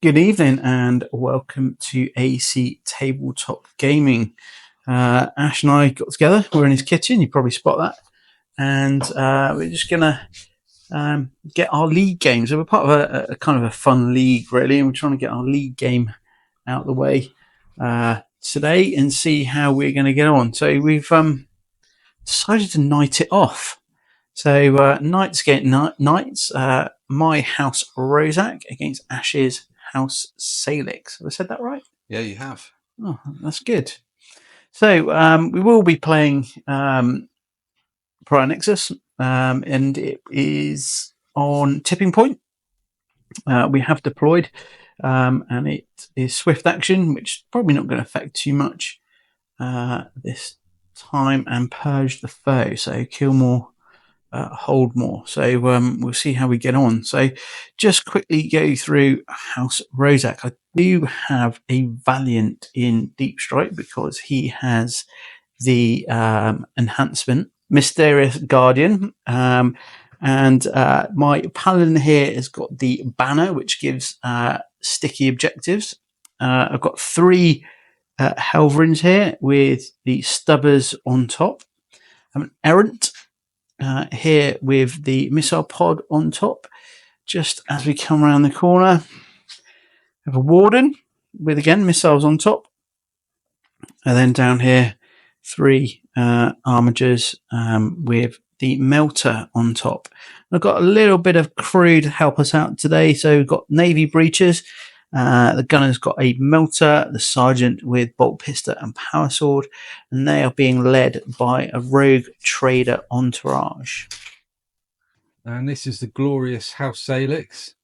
Good evening and welcome to AC Tabletop Gaming. Ash and I got together. We're in his kitchen. You probably spot that. And we're just going to get our league game. So we're part of a kind of a fun league, really. And we're trying to get our league game out of the way today and see how we're going to get on. So we've decided to night it off. So Knights against Knights. My house Rozak against Ash's house Salix. Have I said that right? Yeah, you have. Oh, that's good. So we will be playing Pariah Nexus, and it is on Tipping Point. We have deployed, and it is swift action, which is probably not going to affect too much this time, and purge the foe. So kill more. Hold more. So we'll see how we get on. So just quickly go through House Rozak. I do have a Valiant in Deep Strike because he has the enhancement Mysterious Guardian. And my Paladin here has got the banner, which gives sticky objectives. I've got 3 Helverins here with the Stubbers on top. I'm an Errant. Here with the missile pod on top. Just as we come around the corner, we have a Warden with again missiles on top, and then down here 3 armigers with the melter on top. I've got a little bit of crew to help us out today. So we've got Navy breachers. The gunner's got a melter, the sergeant with bolt pistol and power sword, and they are being led by a rogue trader entourage. And this is the glorious House Salix.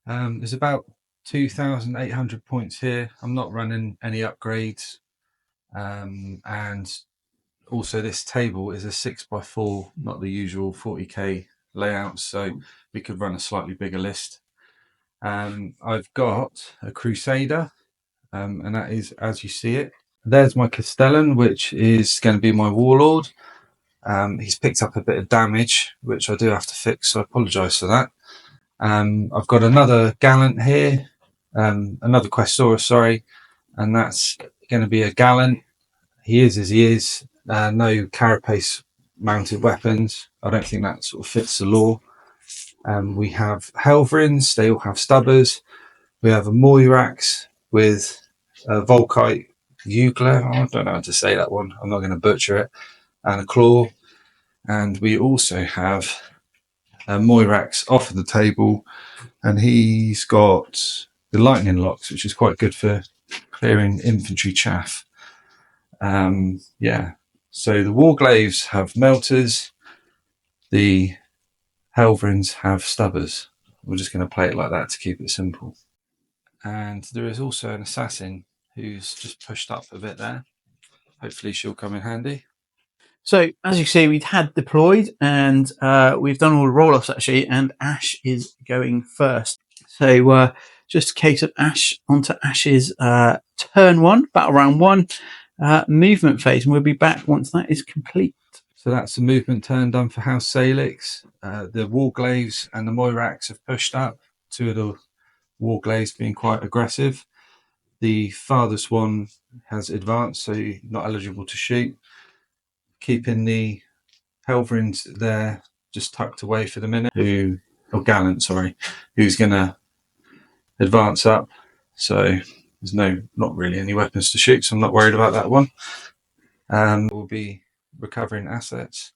There's about 2,800 points here. I'm not running any upgrades. And also this table is a 6x4, not the usual 40k layout, so we could run a slightly bigger list. I've got a Crusader, and that is as you see it. There's my Castellan, which is going to be my Warlord. He's picked up a bit of damage, which I do have to fix, so I apologise for that. I've got another Gallant here, another Questoris, sorry, and that's going to be a Gallant. He is as he is, no carapace mounted weapons. I don't think that sort of fits the law. We have Helverins, they all have Stubbers. We have a Moirax with a Volkite Ugler. I don't know how to say that one. I'm not going to butcher it. And a Claw. And we also have a Moirax off of the table. And he's got the Lightning Locks, which is quite good for clearing infantry chaff. Yeah. So the Warglaves have Melters. The Helverins have Stubbers. We're just going to play it like that to keep it simple. And there is also an assassin who's just pushed up a bit there. Hopefully she'll come in handy. So as you see, we've had deployed and we've done all the roll-offs actually, and Ash is going first. So just a case of Ash onto Ash's turn 1, battle round 1, movement phase, and we'll be back once that is complete. So that's the movement turn done for House Salix. The Warglaves and the Moirax have pushed up. 2 of the Warglaves being quite aggressive. The farthest one has advanced, so you're not eligible to shoot. Keeping the Helverins there just tucked away for the minute. Gallant, sorry, who's going to advance up. So there's not really any weapons to shoot, so I'm not worried about that one. We'll be recovering assets.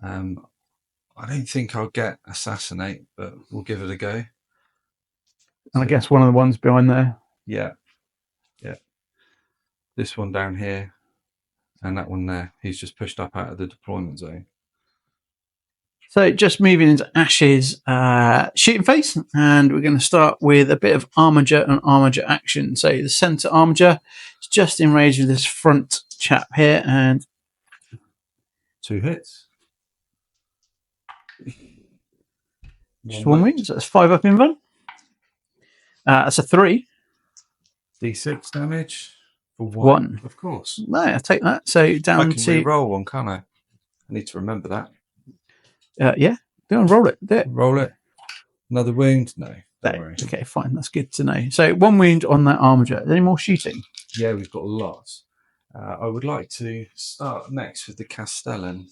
I don't think I'll get Assassinate, but we'll give it a go. And I guess one of the ones behind there. Yeah. This one down here and that one there. He's just pushed up out of the deployment zone. So just moving into Ash's shooting phase, and we're going to start with a bit of Armiger and Armiger action. So the centre Armiger is just in range of this front chap here, and 2 hits. Just 1 wing, so that's 5 up in run. That's a 3. D6 damage for 1. Of course. No, I'll take that. So down I can roll one, can't I? I need to remember that. Yeah, go and roll it. There. Roll it. Another wound? No. Don't worry. Okay, fine. That's good to know. So 1 wound on that armager. Any more shooting? Yeah, we've got lots. I would like to start next with the Castellan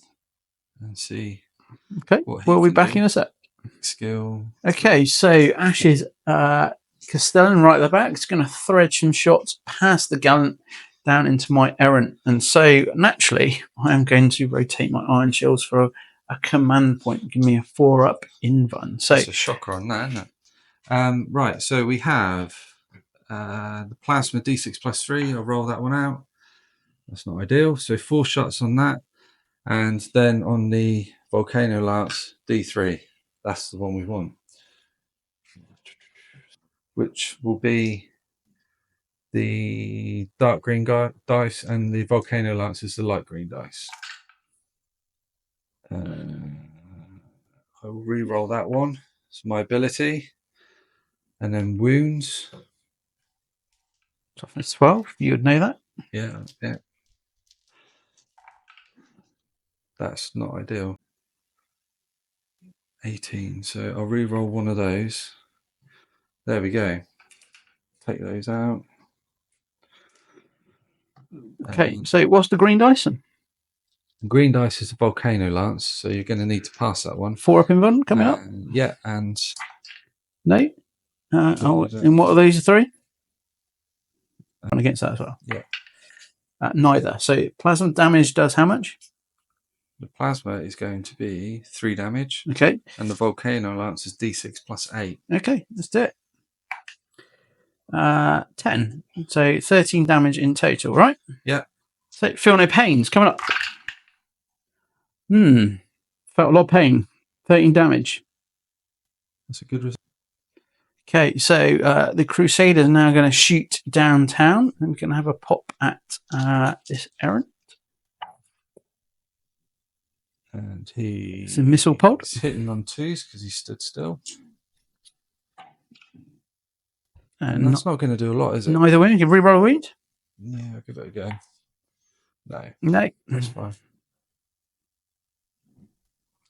and see. Okay, we'll be back in a sec. Skill. Okay, so Ash's Castellan right at the back is going to thread some shots past the Gallant down into my Errant. And so naturally, I am going to rotate my Iron Shells for a command point. Give me a 4-up invuln. So it's a shocker on that, isn't it? Right, so we have the Plasma D6 plus 3. I'll roll that one out. That's not ideal. So 4 shots on that. And then on the Volcano Lance D3. That's the one we want. Which will be the dark green dice, and the Volcano Lance is the light green dice. I'll re-roll that one. It's my ability. And then wounds. Toughness 12. You would know that. Yeah. That's not ideal. 18. So I'll re-roll one of those. There we go. Take those out. Okay, so what's the green dice then? Green dice is the Volcano Lance, so you're going to need to pass that one. 4-up invuln coming up? Yeah, and... No? And what are those 3? I'm against that as well. Yeah. Neither. So plasma damage does how much? The plasma is going to be 3 damage. Okay. And the Volcano Lance is D6 plus 8. Okay, let's do it. 10. So 13 damage in total, right? Yeah. So feel no pains coming up. Felt a lot of pain. 13 damage. That's a good result. Okay, so the Crusaders are now going to shoot downtown, and we're going to have a pop at this Errant. And it's a missile pod. He's hitting on 2s because he stood still. And that's not going to do a lot, is it? Neither wound. You re-roll a wound? Yeah, I'll give it a go. No. That's fine.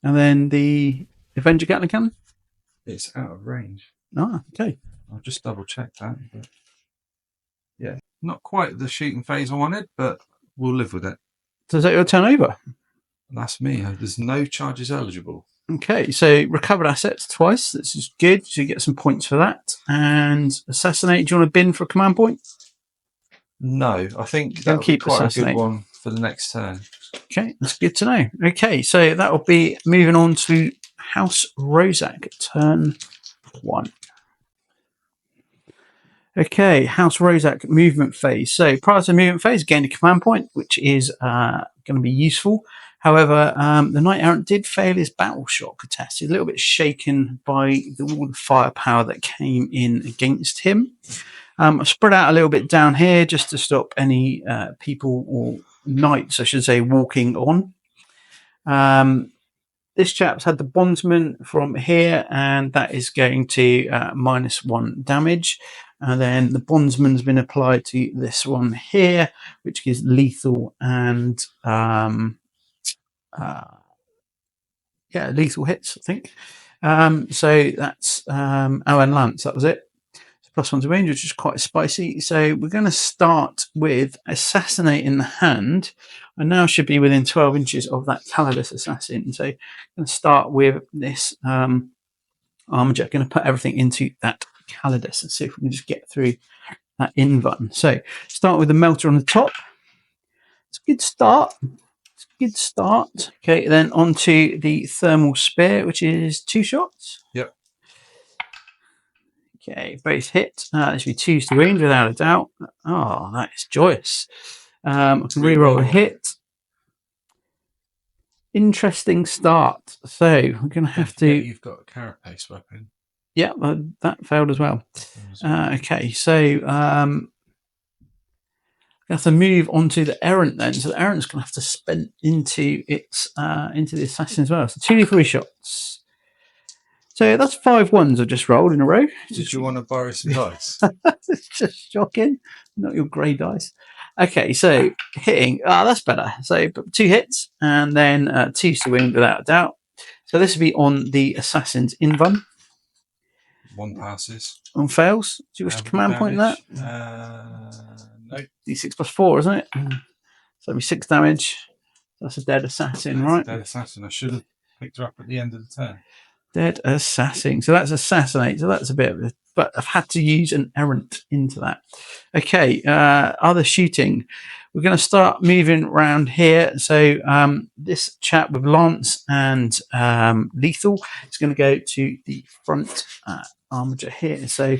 And then the Avenger Gatling Cannon? It's out of range. Okay. I'll just double check that. But yeah, not quite the shooting phase I wanted, but we'll live with it. So is that your turn over? That's me. There's no charges eligible. Okay, so recovered assets twice. This is good. So you get some points for that. And assassinate. Do you want to bin for a command point? No, I think that would be quite a good one for the next turn. Okay, that's good to know. Okay, so that will be moving on to House Rozak, turn 1. Okay, House Rozak movement phase. So prior to the movement phase, gain a command point, which is going to be useful. However, the Knight Errant did fail his battle shock test. He's a little bit shaken by all the firepower that came in against him. Spread out a little bit down here just to stop any people or knights, I should say, walking on. This chap's had the bondsman from here, and that is going to -1 damage. And then the bondsman's been applied to this one here, which is lethal and lethal hits, I think. So that's and Lance, that was it. +1 to range, which is quite spicy. So we're going to start with Assassinate in the hand. I now should be within 12 inches of that Calidus Assassin. So I'm going to start with this armor jet. Going to put everything into that Calidus and see if we can just get through that invuln. So start with the melter on the top. It's a good start. Okay, then onto the thermal spear, which is 2 shots. Yep. Okay, both hit. This should be 2s to wound without a doubt. Oh, that is joyous. I can re-roll a hit. Interesting start. So we're going to have to. You've got a carapace weapon. Yeah, that failed as well. Okay, so I have to move onto the Errant then. So the Errant's going to have to spend into its into the assassin as well. So 2d3 shots. So that's 5 ones I've just rolled in a row. Did you want to borrow some dice? It's just shocking. Not your grey dice. Okay, so hitting. That's better. So 2 hits and then 2s to wound without a doubt. So this will be on the assassin's invuln. 1 passes. On fails, do you wish to command point that? No. D6 plus 4, isn't it? So it'll be 6 damage. That's a dead assassin, right? Dead assassin. I should have picked her up at the end of the turn. Dead assassin. So that's assassinate. So that's a bit of a... But I've had to use an errant into that. Okay, other shooting. We're going to start moving around here. So this chap with Lance and Lethal is going to go to the front armature here. So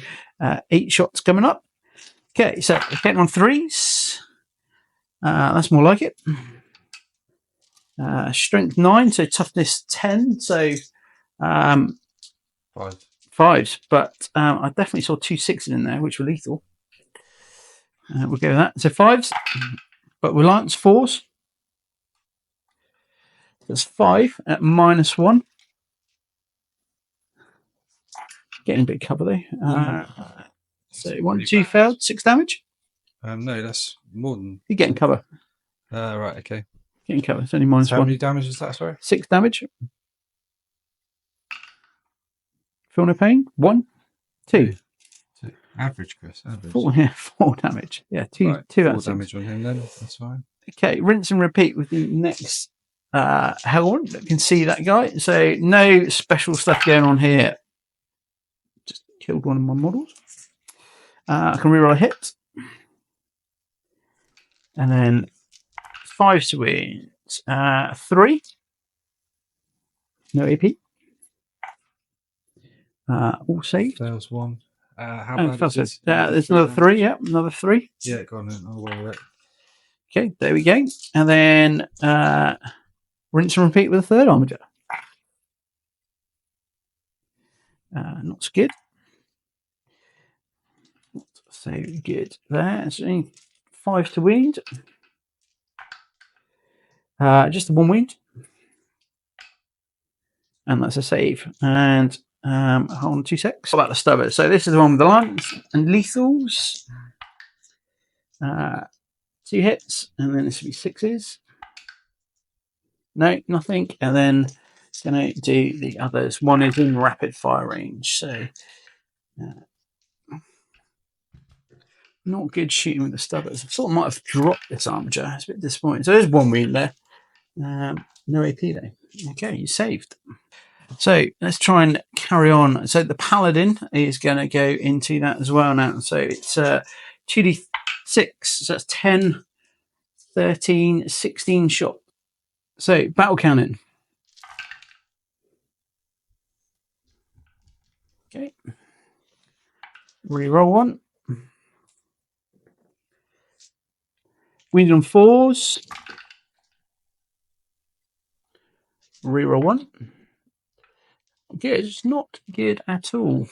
8 shots coming up. Okay, so getting on 3s. That's more like it. Strength 9, so toughness 10. So 5s, but I definitely saw 2 6s in there, which were lethal. We'll go with that. So 5s, but with Lance 4s. That's 5 at -1. Getting a bit of cover though. So 1, 2 failed, 6 damage. No, that's more than. You're getting cover. Right, okay. Getting cover. It's only -1. So how many damage is that? Sorry. 6 damage. Feel no pain. 1, 2. Average, Chris. Average. 4 damage. Yeah, 2 right, 2 4 damage on him then. That's fine. Okay, rinse and repeat with the next Hellwood. You can see that guy. So no special stuff going on here. Just killed one of my models. I can reroll a hit. And then 5 to win. 3. No AP. All saved. Fails 1. How bad is it? There's another 3. Yeah, another 3. Yeah, go on then. I'll wear it. Okay, there we go. And then rinse and repeat with a 3rd armature. Not so good. Not so good there. It's only 5 to wound. Just the 1 wound. And that's a save. And hold on 2 secs. What about the stubber? So this is the one with the lance and lethals. 2 hits, and then this will be 6s. No, nothing. And then it's going to do the others. One is in rapid fire range, so not good shooting with the stubbers. I thought I might have dropped this armature. It's a bit disappointing. So there's 1 wound there. No AP though. Okay, you saved. So let's try and carry on. So the paladin is going to go into that as well now. So it's 2d6. So that's 10, 13, 16 shot. So battle cannon. Okay. Reroll 1. Wounded on 4s. Reroll 1. Good. It's not good at all.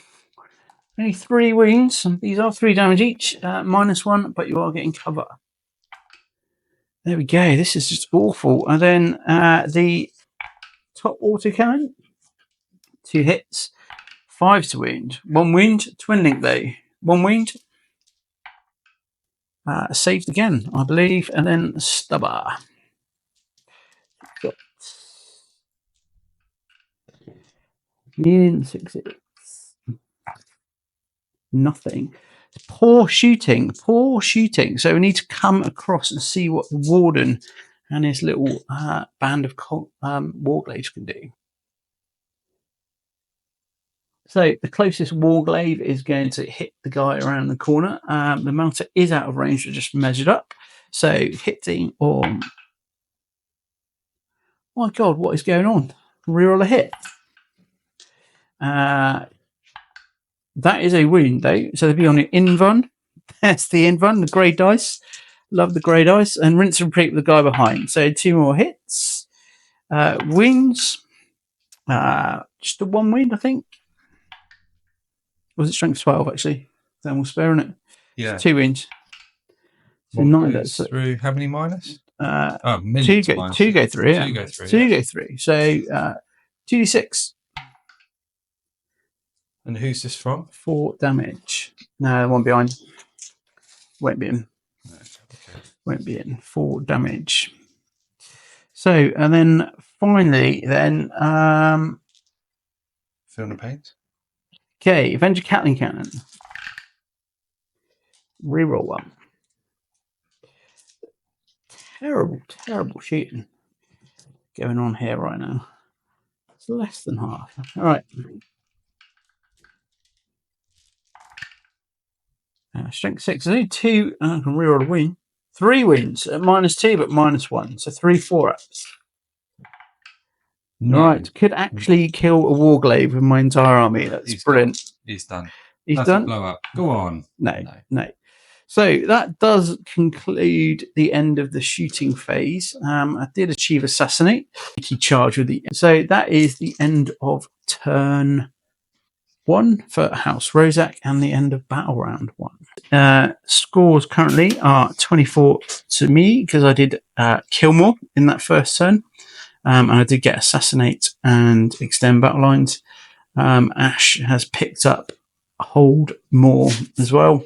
Only 3 wounds. These are 3 damage each. -1, but you are getting cover. There we go. This is just awful. And then the top autocannon. 2 hits. 5 to wound. 1 wound. Twin link though. 1 wound. Saved again, I believe. And then stubber. Got in 6s. Nothing. Poor shooting. Poor shooting. So we need to come across and see what the warden and his little band of warglaives can do. So the closest warglaive is going to hit the guy around the corner. The melter is out of range. We just measured up. So hitting on. My God, what is going on? Reroll a hit. That is a wound though. So they'll be on your invuln. That's the invuln, the grey dice. Love the grey dice. And rinse and repeat with the guy behind. So 2 more hits. Wounds. Just a 1 wound, I think. Was it strength 12 actually? Then we'll spare on it. Yeah. 2 wounds. So 9 goes through. How many minus? 2 go through. Yeah. 2 go through. 2 go through. So 2d6. And who's this from? 4 damage. No, the one behind. Won't be in. No, okay. Won't be in. 4 damage. So, and then finally, then. Feel no pain? Okay, Avenger Catling Cannon. Reroll 1. Terrible shooting going on here right now. It's less than half. All right. Strength 6. There's only 2. I can reroll a win. 3 wins at -2, but -1. So 3 4-ups. No. Right. Could actually kill a Warglaive with my entire army. That's brilliant. He's done. He's That's done. A blow up. Go on. No. So that does conclude the end of the shooting phase. I did achieve assassinate. He charged with the. So that is the end of turn 1 for House Rozak and the end of battle round 1. Scores currently are 24 to me because I did kill more in that first turn. And I did get assassinate and extend battle lines. Ash has picked up hold more as well.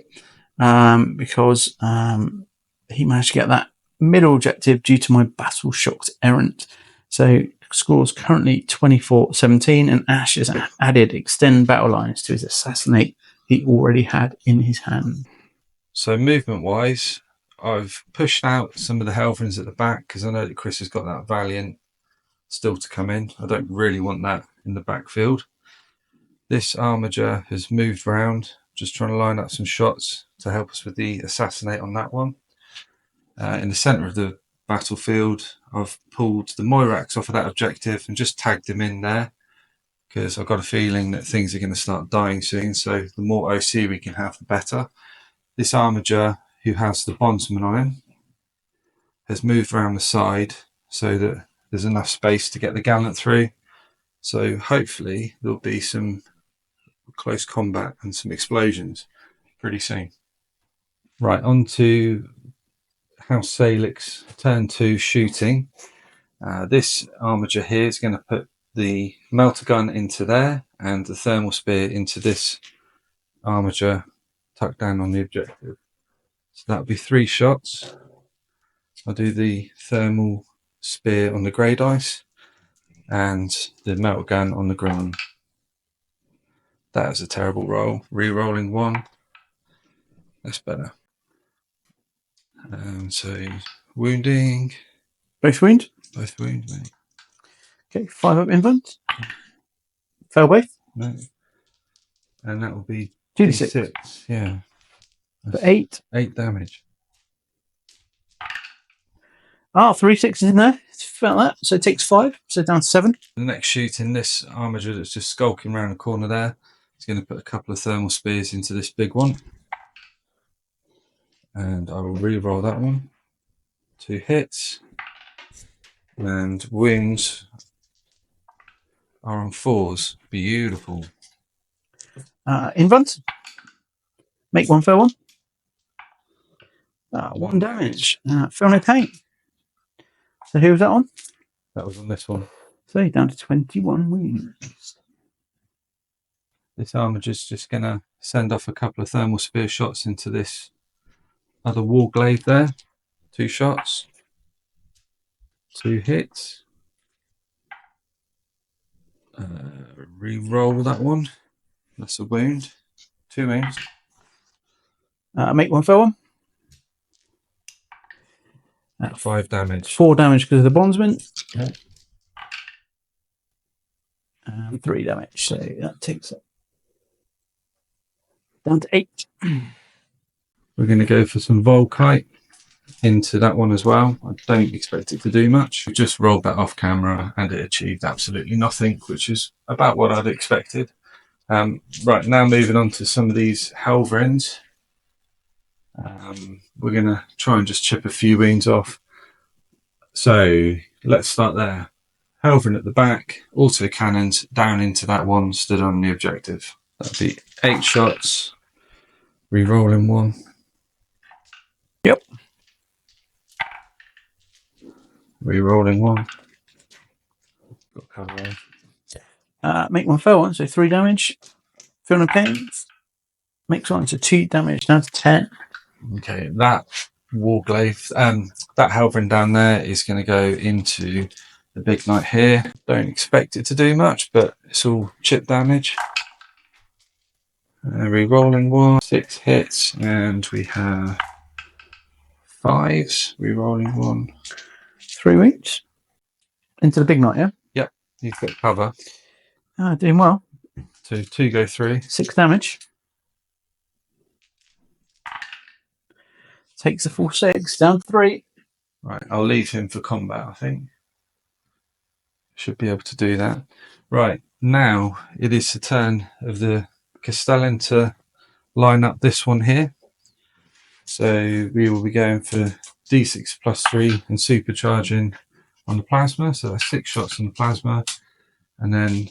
Because he managed to get that middle objective due to my battle shocked errant. So scores currently 24-17, and Ash has added extend battle lines to his assassinate he already had in his hand. So movement wise, I've pushed out some of the Helverins at the back because I know that Chris has got that Valiant still to come in. I don't really want that in the backfield. This Armiger has moved round, just trying to line up some shots to help us with the assassinate on that one. In the centre of the battlefield, I've pulled the Moirax off of that objective and just tagged him in there because I've got a feeling that things are going to start dying soon. So the more OC we can have, the better. This Armiger, who has the Bondsman on him, has moved around the side so that there's enough space to get the Gallant through. So hopefully there'll be some close combat and some explosions pretty soon. Right, on to House Salix turn 2 shooting. This Armiger here is going to put the melter gun into there and the thermal spear into this Armiger tucked down on the objective. So that'll be 3 shots. I'll do the thermal spear on the grey dice and the melter gun on the green. That is a terrible roll. Re-rolling 1. That's better. So wounding. Both wound. Both wound, mate. Okay, 5 up invent. Fail both. No. And that will be 2d6. Yeah. For 8. 8 damage. 3 6s in there. Felt that. So it takes 5. So down to 7. The next shooting, this Armiger that's just skulking around the corner there, is going to put a couple of thermal spears into this big one. And I will re-roll that one. 2 hits. And wounds are on 4s. Beautiful. Invent. Make 1 fail 1. 1 damage. Feel no pain. So who was that on? That was on this one. So down to 21 wounds. This Armiger's just going to send off a couple of thermal spear shots into this other Warglaive there. 2 shots. 2 hits. Re-roll that one. That's a wound. 2 wounds. Make 1 fail 1. 5 damage. 4 damage because of the bondsman. Okay. 3 damage. So that takes it down to 8. We're going to go for some Volkite into that one as well. I don't expect it to do much. We just rolled that off camera and it achieved absolutely nothing, which is about what I'd expected. Right, now moving on to some of these Helverins. We're going to try and just chip a few wounds off. So let's start there. Helverin at the back, auto cannons down into that one stood on the objective. That'd be 8 shots. Re-rolling 1. Yep. Re-rolling 1. Got cover. Make 1 fail 1, so 3 damage. Feel no pain. Makes 1 to 2 damage, down to 10. Okay, that Warglaive, that Helverin down there is going to go into the big knight here. Don't expect it to do much, but it's all chip damage. Re-rolling 1, 6 hits, and we have 5s. Re-rolling 1. 3 weeks. Into the big night, yeah? Yep, you've got cover. Doing well. So 2 go through. 6 damage. Takes the full 6, down 3. Right, I'll leave him for combat, I think. Should be able to do that. Right, now it is the turn of the Castellan to line up this one here. So we will be going for D6 plus 3 and supercharging on the plasma. So that's 6 shots on the plasma. And then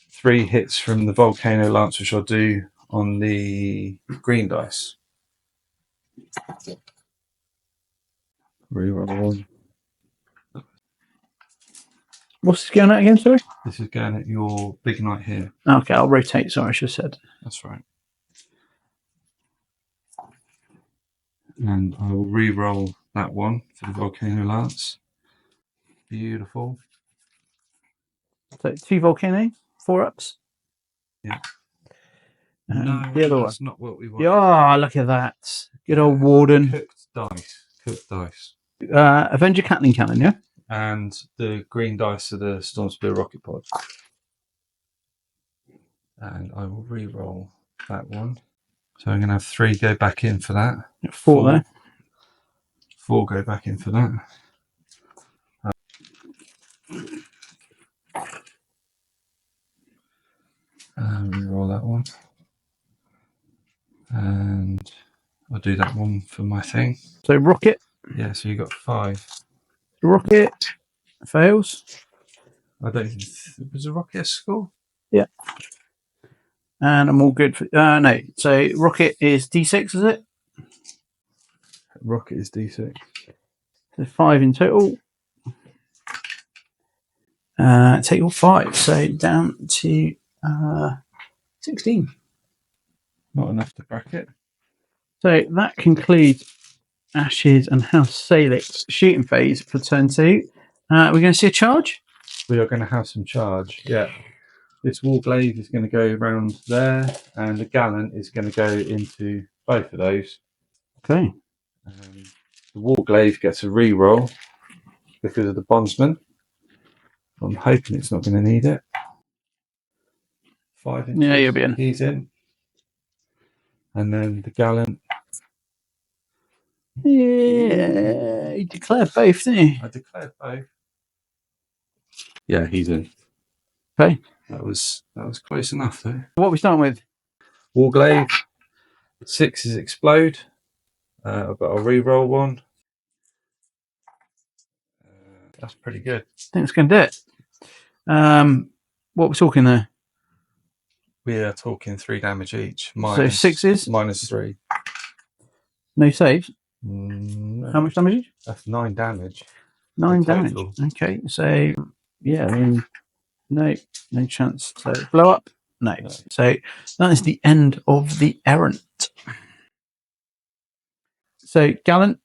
3 hits from the Volcano Lance, which I'll do on the green dice. Reroll 1. What's this going at again, sorry? This is going at your big knight here. Okay, I'll rotate. Sorry, I should have said. That's right. And I will re-roll that one for the Volcano Lance. Beautiful. So 2 Volcano, 4 ups. Yeah. And No, the other one. that's not what we want. Oh, look at that. Good old Warden. Cooked dice. Cooked dice. Avenger Catling Cannon, yeah? And the green dice are the Storm Spear Rocket Pod. And I will re-roll that one. So I'm going to have 3 go back in for that. 4 there. 4 go back in for that. Re-roll that one. And I'll do that one for my thing. So Rocket. Yeah, so you got 5. Rocket fails. I don't think was a rocket a score? Yeah. And I'm all good for no. So Rocket is D6, is it? Rocket is D6. So 5 in total. Take all 5. So down to 16. Not enough to bracket. So that concludes Ashes and House Salix shooting phase for turn 2. We're going to see a charge. We are going to have some charge. Yeah. This Warglaive is going to go around there, and the Gallant is going to go into both of those. Okay. The Warglaive gets a re-roll because of the Bondsman. I'm hoping it's not going to need it. 5 inches. Yeah, you'll be in. He's in. And then the Gallant. Yeah, you declared both, didn't you? I declared both. Yeah, he's in. Okay. That was close enough though. What are we starting with? Warglaive. 6 is explode. But I'll re-roll 1. That's pretty good. I think it's going to do it. What we're talking there? We are talking 3 damage each. So 6 is? Minus 3. No saves? No. How much damage? That's 9 damage. 9 damage. Total. Okay, so yeah, I mean, no chance to blow up. No. So that is the end of the errant. So Gallant.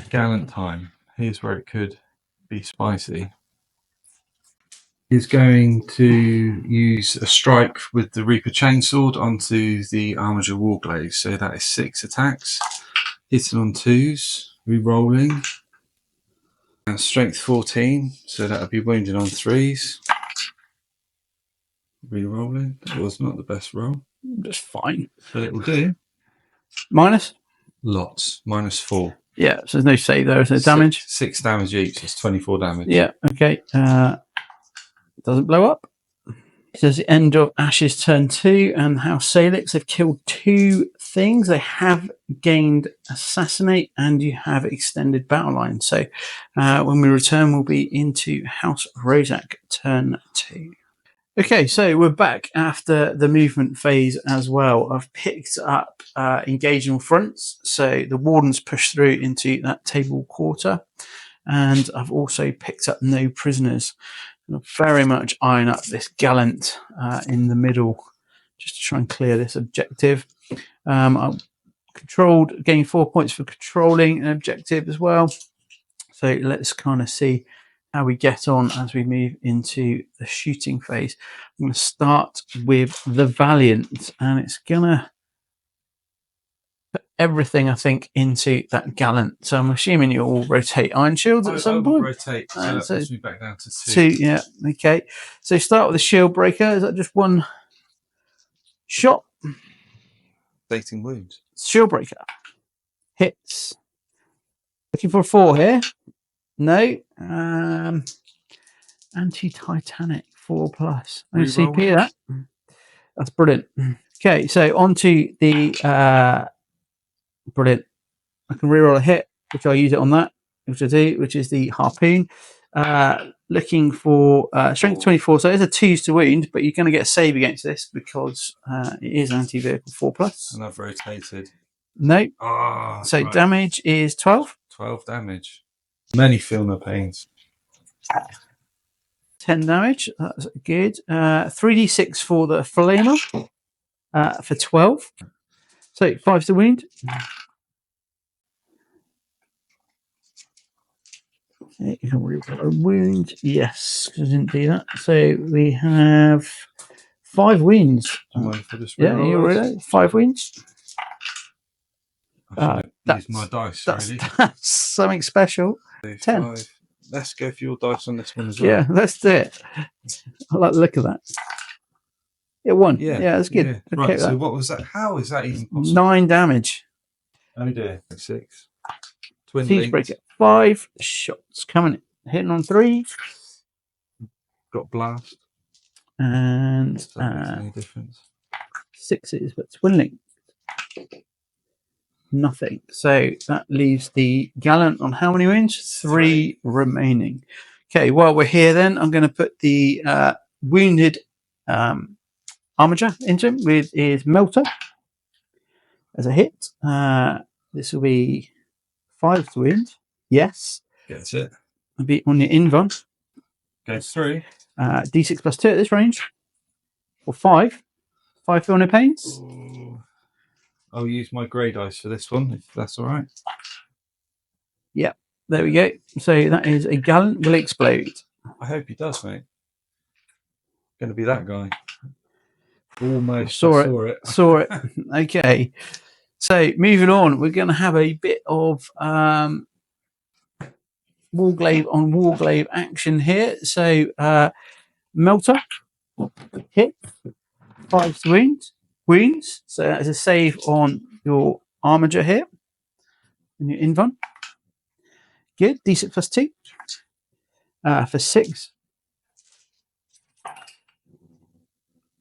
Gallant time. Here's where it could be spicy. He's going to use a strike with the Reaper Chainsword onto the Armiger Warglaive. So that is 6 attacks. Hitting on 2s. Re-rolling. And strength 14. So that would be wounded on 3s. Re-rolling. That was not the best roll. Just fine. But it will do. Minus? Lots. Minus 4. Yeah, so there's no save there. Is there damage? 6 damage each. It's 24 damage. Yeah, okay. Doesn't blow up. It says the end of Ash's turn 2 and House Salix have killed 2 things. They have gained Assassinate and you have extended battle line. So when we return, we'll be into House Rozak turn 2. Okay, so we're back after the movement phase as well. I've picked up engaging fronts. So the Wardens push through into that table quarter. And I've also picked up no prisoners. I'll very much iron up this Gallant in the middle just to try and clear this objective. I controlled, gained 4 points for controlling an objective as well. So let's kind of see how we get on as we move into the shooting phase. I'm going to start with the Valiant, and it's going to put everything, I think, into that Gallant. So I'm assuming you'll all rotate Iron Shields at some point. Rotate, so that puts me back down to 2. 2, yeah, okay. So start with the Shield Breaker. Is that just one shot? Dating wounds. Shield Breaker. Hits. Looking for a 4 here. No. Anti-Titanic 4+. OCP that. That's brilliant. Okay, so on to the brilliant. I can reroll a hit, which I'll use it on that, which I do, which is the Harpoon. Looking for strength 24, so it's a 2s to wound, but you're going to get a save against this because it is anti-vehicle 4+. And I've rotated. No. Oh, so right. Damage is 12. 12 damage. Many feel no pains. 10 damage. That's good. 3d6 for the Flamer for 12. So 5 to wound. Okay, you can reroll a wound. Yes, I didn't do that. So we have 5 wounds. Do you mind if I just yeah, you're right. 5 wounds. Use my dice, really. That's something special. 10. 5. Let's go for your dice on this one as well. Yeah, let's do it. I like the look of that. It won. Yeah, that's good. Yeah. Right, so what was that? How is that even possible? 9 damage. Oh dear. 6. Twin Siege Breaker. 5 shots coming in. Hitting on 3. Got blast. And Does that make any difference? 6s, but twin link. Nothing. So that leaves the Gallant on how many wounds? 3 remaining. Okay, while we're here then, I'm going to put the wounded Armiger into him with his Melter as a hit. This will be 5 to wound. Yes. Gets it. I'll be on your invuln. Goes 3. D6 plus 2 at this range. Or 5. 5 feel no pains. Ooh. I'll use my grey dice for this one, if that's all right. Yeah, there we go. So that is a Gallant will explode. I hope he does, mate. Going to be that guy. Almost saw it. Okay. So moving on, we're going to have a bit of Warglaive on Warglaive action here. So Melter hit 5 wounds. So that is a save on your Armiger here and your invuln. Good. D6 plus 2 for 6.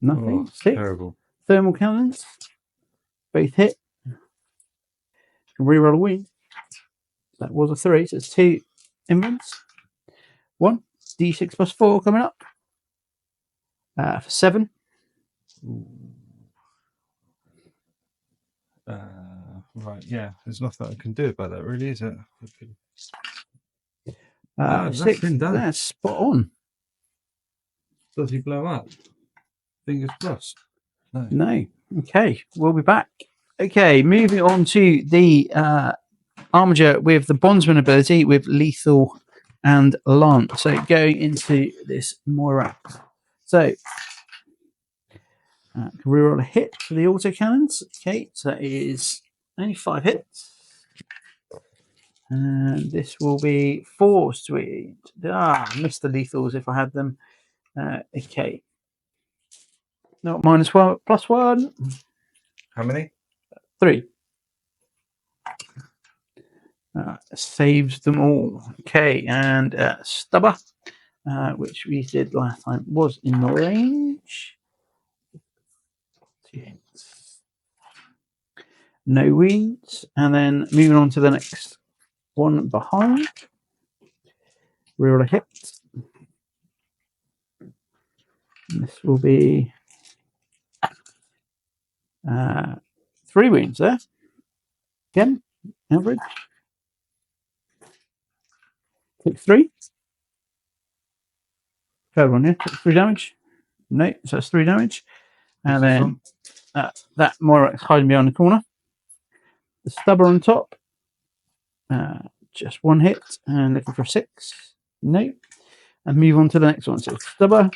Nothing. Oh, terrible. Thermal cannons. Both hit. Reroll a wound. That was a 3, so it's 2 invulns. 1. D6 plus 4 coming up. For 7. Right, yeah. There's nothing I can do about that, really, is it? 6. That's been done. That's spot on. Does he blow up? Fingers crossed. No. Okay, we'll be back. Okay, moving on to the Armiger with the Bondsman ability with Lethal and Lance. So going into this Moira. So can reroll a hit for the autocannons. Okay, so that is only 5 hits. And this will be 4 sweet. Missed the lethals if I had them. Okay. No, -1 +1. How many? 3. Saves them all. Okay, and Stubber, which we did last time, was in the range. No wounds. And then moving on to the next one behind. Reroll a hit. And this will be 3 wounds there. Again, average. Take 3. Third one, yeah. Take 3 damage. No, so that's 3 damage. And then that Moirax hiding behind the corner. The Stubber on top. Just 1 hit and looking for 6. No. and move on to the next one. So stubber,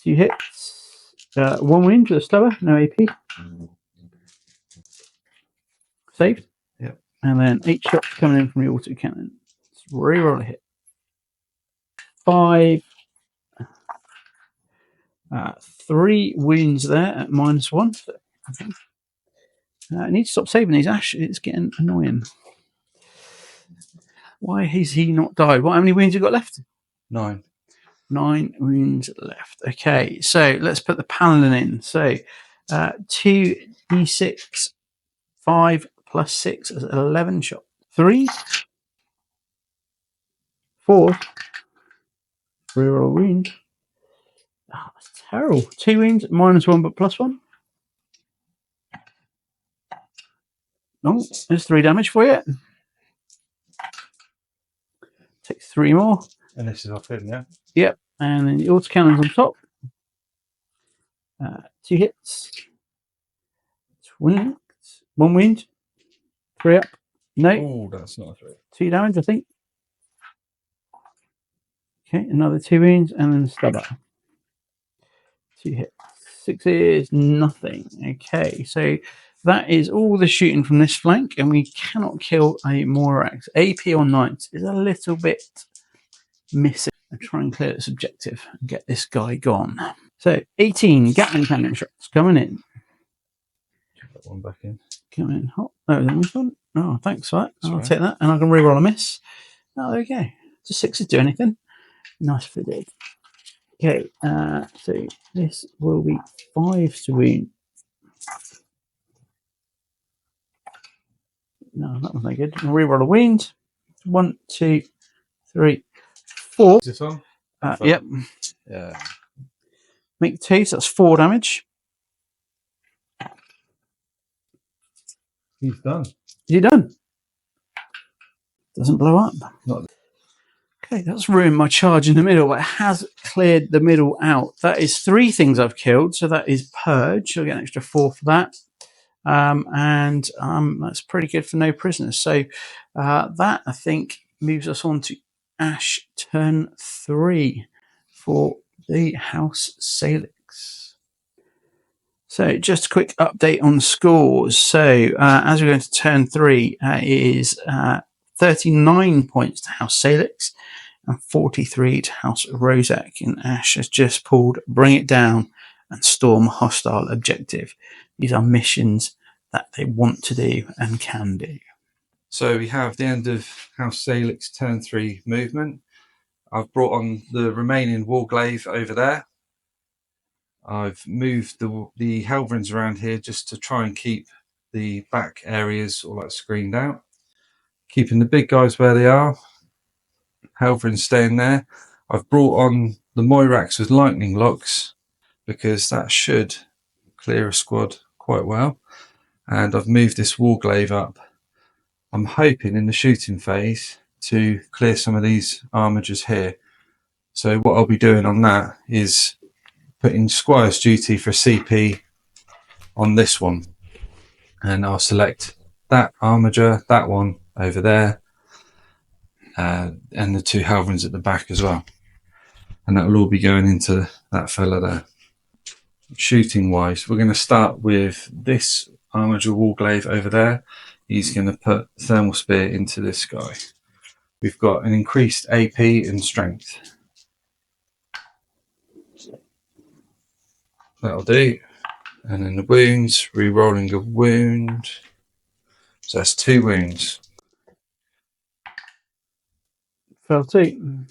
2 hits, 1 wound to the stubber, no AP. Saved. Yep. And then 8 shots coming in from the auto cannon. Let's reroll a hit. 5. 3 wounds there at -1. So, okay. I need to stop saving these. Ash, it's getting annoying. Why has he not died? How many wounds you got left? 9. 9 wounds left. Okay, so let's put the paladin in. So 2d6, 5 plus 6 is 11 shot. 3, 4, reroll wound. Oh, that's terrible. 2 wounds, -1 but +1. No, there's 3 damage for you. Takes 3 more. And this is off him, yeah? Yep, and then the autocannon's on top. 2 hits. 1 wound. 3 up. No. Oh, that's not a 3. 2 damage, I think. Okay, another 2 wounds, and then stubber. 2 hits. 6 is nothing. Okay, so that is all the shooting from this flank, and we cannot kill a Morax. AP on Knights is a little bit missing. I'll try and clear this objective and get this guy gone. So 18 Gatling cannon shots coming in. Put that one back in. Coming in hot. Oh, then this one. Oh, thanks for that. I'll right. take that, and I can reroll a miss. Oh, there we go. So 6 is do anything. Nice for it. Okay, so this will be 5 to wound. No, that was no good. I'll reroll a wound. 1, 2, 3, 4. Is this on? Yep. Yeah. Make 2, so that's 4 damage. He's done. You're done. Doesn't blow up. Not. Okay, that's ruined my charge in the middle, but it has cleared the middle out. That is 3 things I've killed, so that is Purge. I'll get an extra 4 for that. And that's pretty good for no prisoners. So that, I think, moves us on to Ash turn 3 for the House Salix. So just a quick update on the scores. So as we're going to turn 3, it is 39 points to House Salix and 43 to House Rozak. And Ash has just pulled Bring It Down and Storm Hostile Objective. These are missions that they want to do and can do. So we have the end of House Salix turn 3 movement. I've brought on the remaining Warglaive over there. I've moved the Helverins around here just to try and keep the back areas all like screened out. Keeping the big guys where they are. Helverins staying there. I've brought on the Moirax with lightning locks because that should clear a squad quite well. And I've moved this Warglaive up. I'm hoping in the shooting phase to clear some of these armigers here. So what I'll be doing on that is putting Squire's Duty for CP on this one. And I'll select that armiger, that one over there, and the 2 Helverins at the back as well. And that will all be going into that fella there. Shooting wise, we're going to start with this armiger Warglaive over there. He's going to put Thermal Spear into this guy. We've got an increased AP and strength. That'll do. And then the wounds, re-rolling a wound. So that's 2 wounds. Fell 2.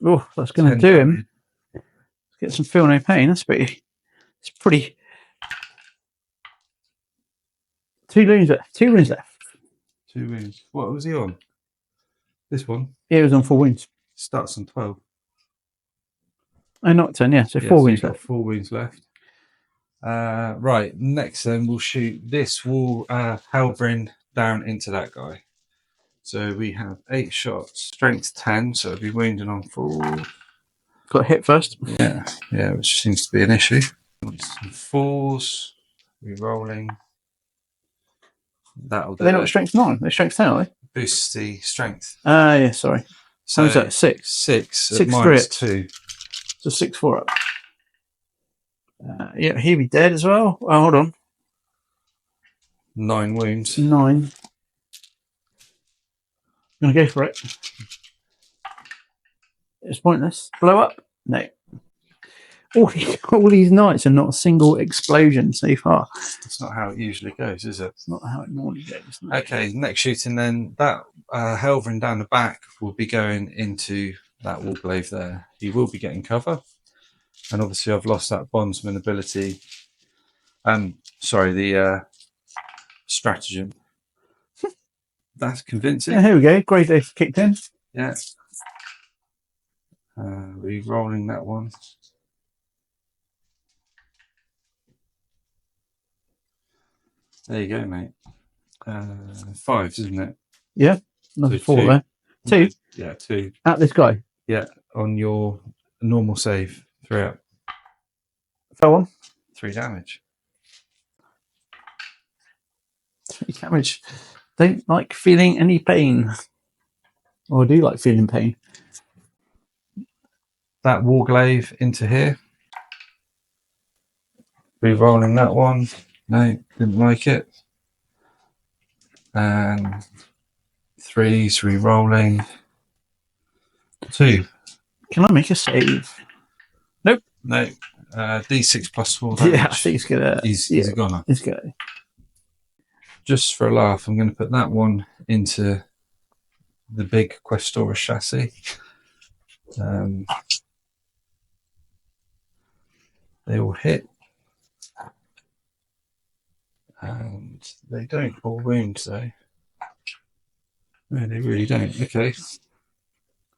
Oh, that's going to do him. Let's get some feel no pain. It's pretty. 2 wounds left. 2 wounds left. 2 wounds. What was he on? This one? Yeah, he was on 4 wounds. Starts on 12. Oh, not 10, yeah. So 4 wounds left. 4 wounds left. Right, next then we'll shoot this Helverin down into that guy. So we have 8 shots, strength 10, so it'll be wounding on 4. Got a hit first. Yeah, which seems to be an issue. Some 4s, re-rolling. That'll do. They're not strength 9, they're strength 10, are they? Boosts the strength. Yeah, sorry. So how is that? 6? 6 at 6 minus strips. 2. So 6 4 up. Yeah, he'll be dead as well. Oh, hold on. 9 wounds. 9. I'm going to go for it. It's pointless. Blow up? No. All these knights are not a single explosion so far. That's not how it usually goes, is it? It's not how it normally goes. No. Okay, next shooting then. That Helverin down the back will be going into that Warglaive there. He will be getting cover. And obviously I've lost that bondsman ability. Sorry, the stratagem. That's convincing. Yeah, here we go. Great day kicked in. Yeah. Re-rolling that one. There you go, mate. 5s, isn't it? Yeah. Another So 4 2. there. 2? Yeah, 2. At this guy. Yeah, on your normal save. 3 up. Fell on. 3 damage. 3 damage. Don't like feeling any pain. Or I do like feeling pain. That Warglaive into here. Re-rolling that one. No, didn't like it. And 3s, re-rolling. 2. Can I make a save? Nope. No. D6 plus 4 damage. Yeah, I think he's gonna. He's yeah, a goner. he's gonna. Just for a laugh, I'm going to put that one into the big Questoris chassis. They all hit. And they don't pull wounds, though. No, they really don't. Okay.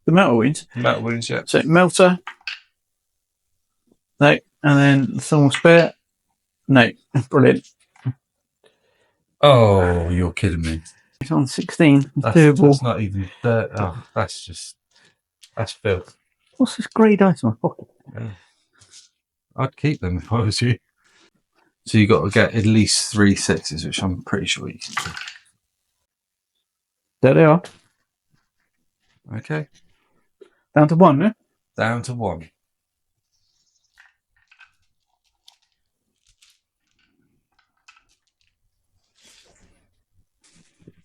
The metal wounds. Metal wounds, yeah. So melter. No, and then the thermal spear. No, brilliant. Oh, you're kidding me. It's on 16. That's Doable. not even dirt. Oh, that's filth. What's this grey dice in my pocket? Yeah. I'd keep them if I was you. So you got to get at least 3 6s, which I'm pretty sure you can do. There they are. Okay. Down to 1, yeah? Down to 1.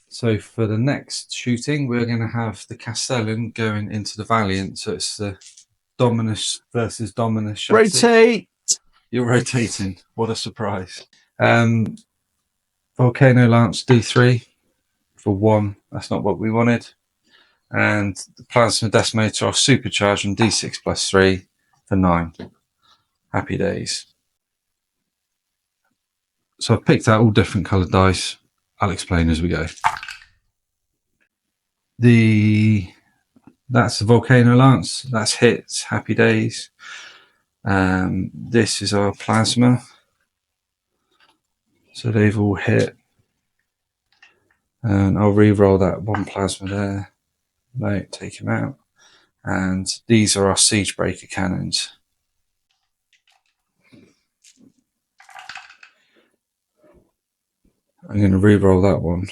So for the next shooting, we're going to have the Castellan going into the Valiant. So it's the Dominus versus Dominus chassis. Rotate! You're rotating. What a surprise. Volcano Lance D3 for 1. That's not what we wanted. And the Plasma Decimator are supercharged on D6 plus 3 for 9. Happy days. So I've picked out all different coloured dice. I'll explain as we go. That's the Volcano Lance. That's hits. Happy days. This is our Plasma. So they've all hit. And I'll re-roll that 1 Plasma there. No, take him out. And these are our Siege Breaker cannons. I'm going to re-roll that one.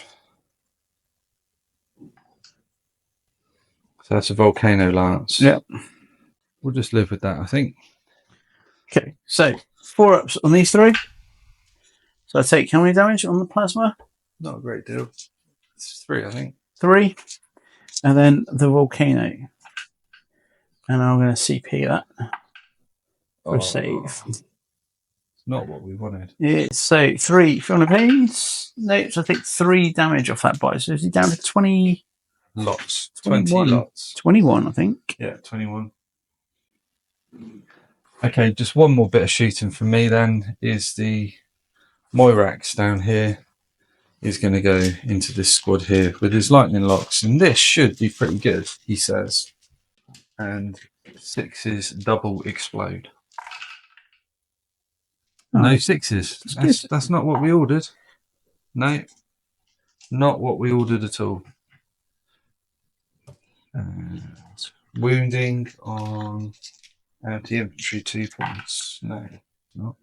So that's a Volcano Lance. Yep. We'll just live with that, I think. Okay, so 4 ups on these 3. So I take how many damage on the plasma? Not a great deal. It's 3, I think. 3. And then the volcano. And I'm going to CP that for a save. It's not what we wanted. It's so 3 Fiona Pains. No, so I take 3 damage off that bite. So is he down to 20? Lots. 21. 20 lots. 21, I think. Yeah, 21. Okay, just one more bit of shooting from me then is the Moirax down here is going to go into this squad here with his lightning locks. And this should be pretty good, he says. And 6s double explode. Oh, no 6s. That's not what we ordered. No, not what we ordered at all. Wounding on anti-infantry 2 points. No, not.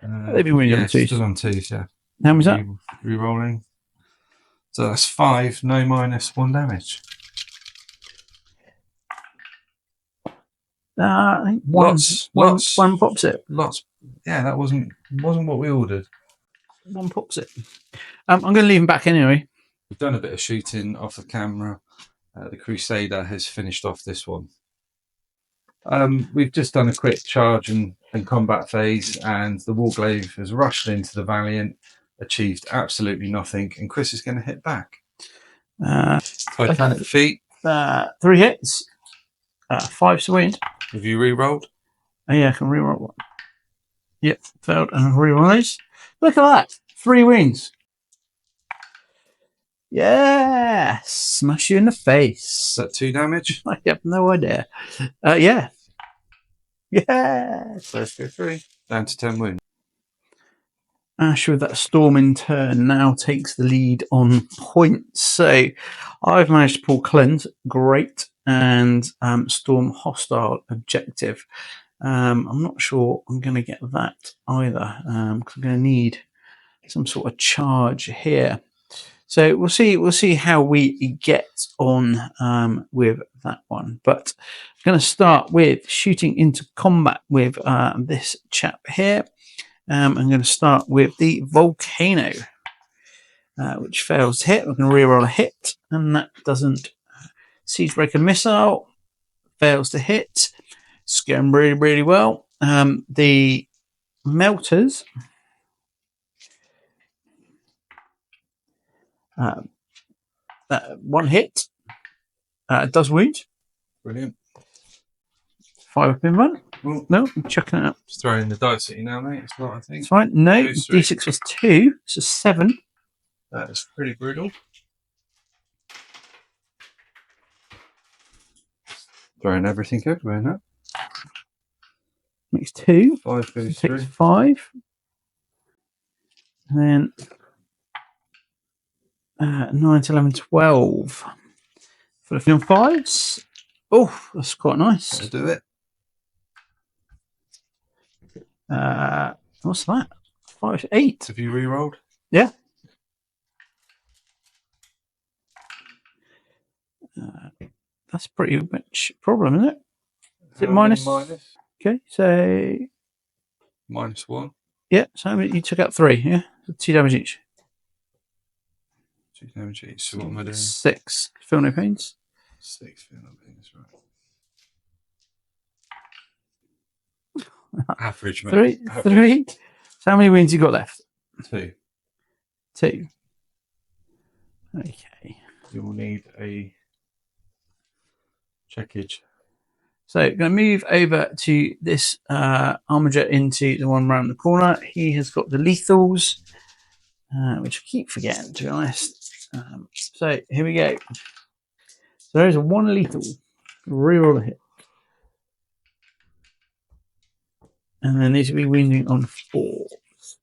They've been wounding on 2s. Still on 2s, yeah. How was that? Re-rolling. So that's 5, no minus 1 damage. I think one pops it. Lots. Yeah, that wasn't what we ordered. One pops it. I'm going to leave him back anyway. We've done a bit of shooting off the camera. The Crusader has finished off this one. We've just done a quick charge and combat phase, and the Warglaive has rushed into the Valiant, achieved absolutely nothing, and Chris is going to hit back. Titanic feet. 3 hits. 5 to win. Have you re-rolled? Oh, yeah, I can re-roll one. Yep, failed and re-roll these. Look at that. 3 wins. Yeah, smash you in the face. Is that 2 damage? I have no idea. Yeah. Yeah. First go 3. Down to 10 wounds. Ash with that storm in turn now takes the lead on points. So I've managed to pull cleanse, great, and storm hostile objective. I'm not sure I'm going to get that either because I'm going to need some sort of charge here. So we'll see how we get on with that one. But I'm going to start with shooting into combat with this chap here. I'm going to start with the Volcano, which fails to hit. We're going to reroll a hit, and that doesn't. Siegebreaker Missile fails to hit. It's going really, really well. The Melters. One hit does wound. Brilliant. 5 up in one. Well, no, I'm chucking it up. Just throwing the dice at you now, mate. It's not, I think. It's fine. No, D6 was 2, so 7. That is pretty brutal. Throwing everything everywhere now. Makes 2. 5 goes so takes 5. And then 9 to 11, 12. For the film 5s. Oh, that's quite nice. Let's do it. What's that? 5, 8. Have you re-rolled? Yeah. That's pretty much a problem, isn't it? Is it minus? Okay, so -1. Yeah, so you took out 3, yeah? So 2 damage each. 2 damage each. So what am I doing? 6. Feel no pains. 6 feel no pains, right. Average, mate. 3. Average. 3. So how many wounds you got left? 2. 2. Okay. You will need a checkage. So going to move over to this Armiger into the one round the corner. He has got the lethals, which I keep forgetting, to be honest. So here we go. So there's a 1 lethal. Reroll a hit. And then these will be wounding on 4s.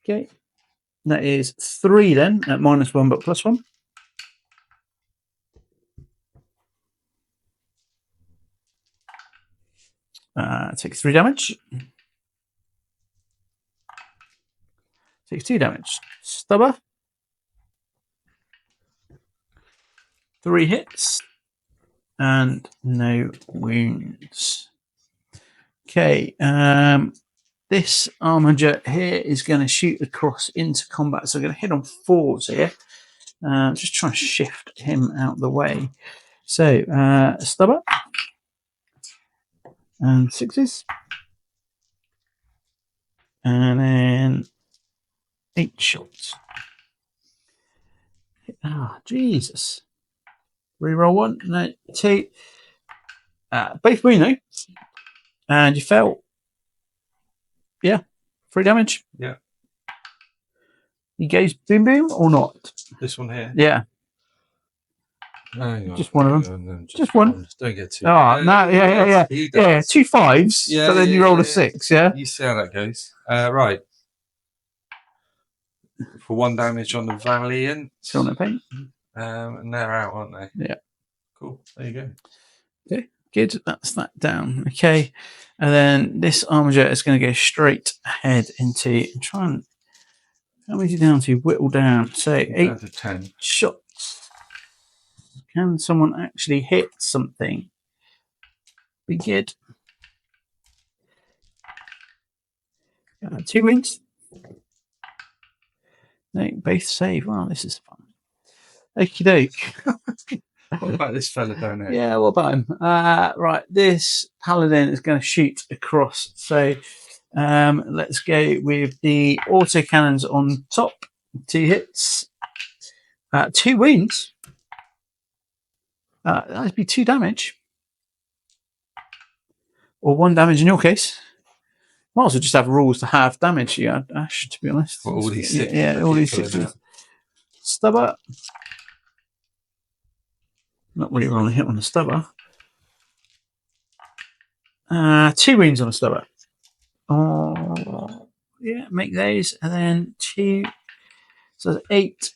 Okay. That is 3 then, at -1 but +1. Takes 3 damage. Takes 2 damage. Stubber. 3 hits. And no wounds. Okay. This Armiger here is going to shoot across into combat. So we're going to hit on 4s here. Just trying to shift him out the way. So, Stubber. And 6s. And then 8 shots. Ah, Jesus. Reroll 1. No, 2. Both wound though. And you fell. Yeah. 3 damage. Yeah. You goes boom boom or not? This one here? Yeah. No, just one of them. Just one. Don't get too. Oh, no, yeah. 2 5s, yeah, but then you roll a 6, yeah? You see how that goes. Right. For 1 damage on the Valiant. Still no pain. And they're out, aren't they? Yeah. Cool. There you go. Okay, good. That's that down. Okay. And then this Armiger is going to go straight ahead into try and how many is it down to? Whittle down. So 8 down to 10 shots. Can someone actually hit something? Be good. 2 wins. No, both save. Wow, this is fun. Okie doke. What about this fella down there? Yeah, what about him? Right, this paladin is going to shoot across. So let's go with the auto cannons on top. 2 hits. 2 wounds. That'd be 2 damage. Or 1 damage in your case. Might as well just have rules to have damage, yeah, Ash, to be honest. For all these sixes. Yeah, all these 6s. Stubber. Not really rolling a hit on the stubber. 2 wounds on a stubber. Oh, yeah, make those. And then 2. So that's 8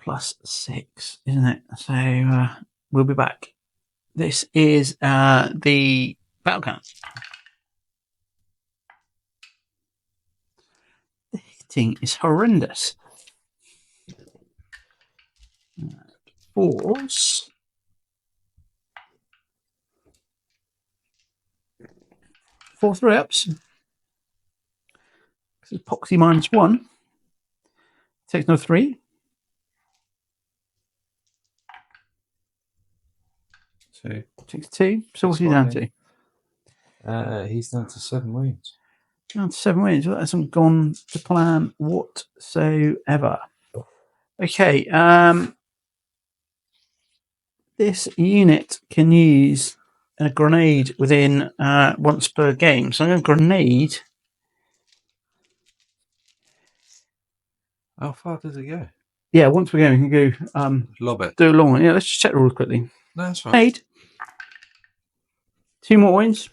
plus 6, isn't it? So we'll be back. This is the battle count. The hitting is horrendous. Force. 4 3-ups. This is Poxy -1. Takes no 3. 2. Takes 2. So what's he down to? He's down to 7 wounds. Down to 7 wounds. Well, that hasn't gone to plan whatsoever. Okay. This unit can use a grenade within once per game. So I'm going to grenade. How far does it go? Yeah, once per game, we can go Lob it. do a long one. Yeah, let's just check the rules quickly. No, that's fine. Aid. 2 more wins.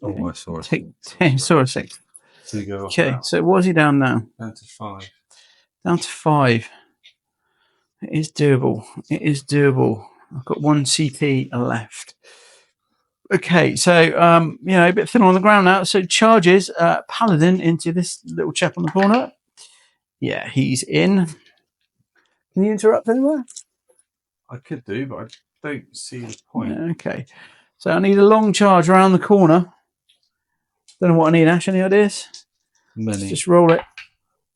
Oh, I saw it. Take 10. Saw a 6. Okay, so what is he down now? Down to 5. Down to 5. It is doable. It is doable. I've got 1 CP left. Okay, so a bit thinner on the ground now. So charges Paladin into this little chap on the corner. Yeah, he's in. Can you interrupt anywhere? I could do, but I don't see the point. Okay, so I need a long charge around the corner. Don't know what I need, Ash. Any ideas? Many. Just roll it.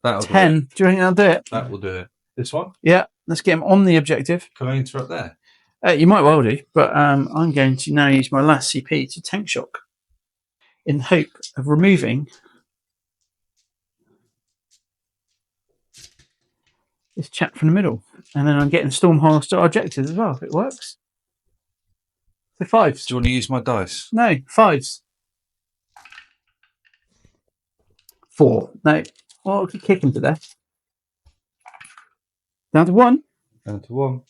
That'll 10. do it. Do you think that'll do it? That will do it. This one? Yeah, let's get him on the objective. Can I interrupt there? You might well do, but I'm going to now use my last CP to tank shock in the hope of removing this chap from the middle. And then I'm getting Stormhorse objectives as well, if it works. So 5s. Do you want to use my dice? No, 5s. 4. No. Well, I could kick him to death. Down to 1. Down to 1.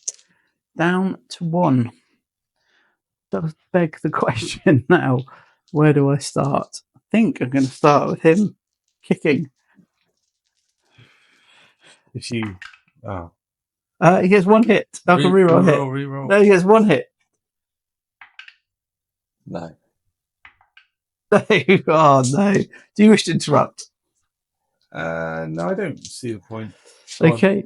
Down to 1. Does beg the question now, where do I start? I think I'm going to start with him kicking. If you... Oh. He gets 1 hit. I can reroll hit. Reroll. No, he gets 1 hit. No. No. Oh, no. Do you wish to interrupt? No, I don't see the point. Okay.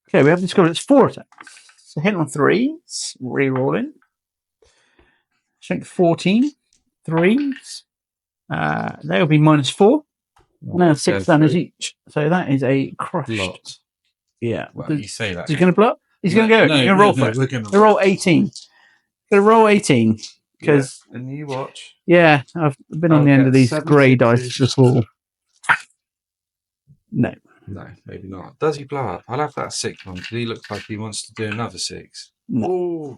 Okay, we have discovered it's 4 attacks. So hit on 3s, rerolling. Strength 14, 3s. That'll be -4. Now 6 damage each. So that is a crushed. Lot. Yeah. Well, you say that. He's going to blow up? He's going to go. He's going to roll first. We're going to roll 18. Going to roll 18. Because, and you watch. Yeah, I've been on the end of these grey dice before. No. No, maybe not. Does he blow up? I'll have that 6 one because he looks like he wants to do another 6. No. Ooh.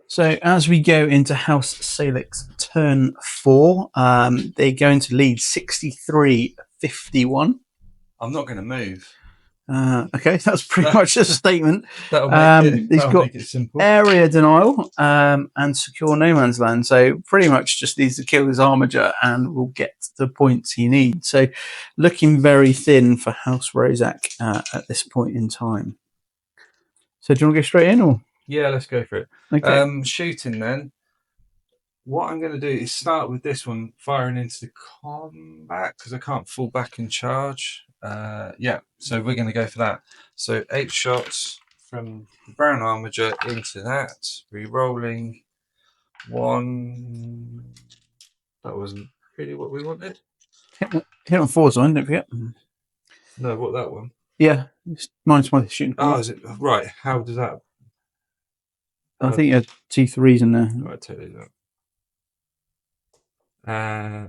So as we go into House Salix turn 4, they're going to lead 63-51. I'm not going to move. Okay, that's pretty much a statement. That'll make it simple. Area denial and secure no man's land. So pretty much just needs to kill his armiger and will get the points he needs. So looking very thin for House Rozak at this point in time. So do you want to go straight in or? Yeah, let's go for it. Okay. Shooting then. What I'm going to do is start with this one firing into the combat because I can't fall back and charge. Yeah, so we're going to go for that. So 8 shots. from the brown armature into that. Re-rolling 1. That wasn't really what we wanted. Hit on 4s on, don't forget. No, what, that one? Yeah, it's -1 shooting. Oh, is it? Right, how does that? I think you had T3s in there. Right, take these out.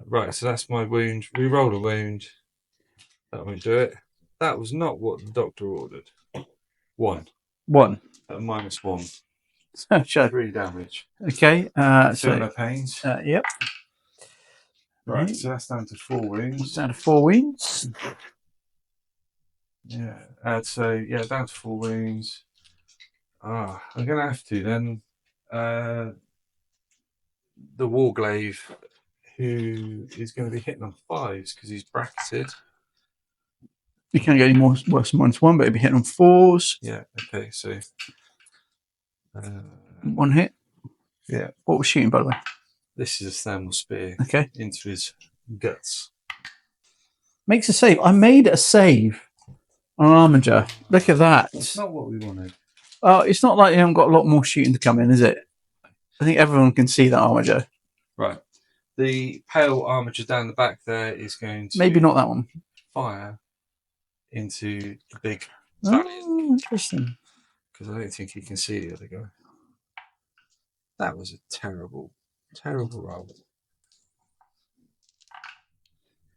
Right, so that's my wound. Re-roll a wound. That won't do it. That was not what the doctor ordered. 1. 1. At -1. So, 3 damage. okay. Feel no pains. Yep. Right, Okay. so that's down to 4 wounds. Down to 4 wounds. Yeah. So yeah, down to 4 wounds. I'm gonna have to then. The Warglaive, who is going to be hitting on 5s because he's bracketed. You can't get any more worse than -1, but it'd be hitting on 4s. Yeah. Okay. So. 1 hit. Yeah. What was shooting, by the way? This is a thermal spear. Okay. Into his guts. Makes a save. I made a save on armature. Look at that. It's not what we wanted. Oh, it's not like you haven't got a lot more shooting to come in, is it? I think everyone can see that armature. Right. The pale armature down the back there is going to maybe not that one. Fire into the big stallion. Oh, interesting. Because I don't think he can see the other guy. That was a terrible, terrible roll.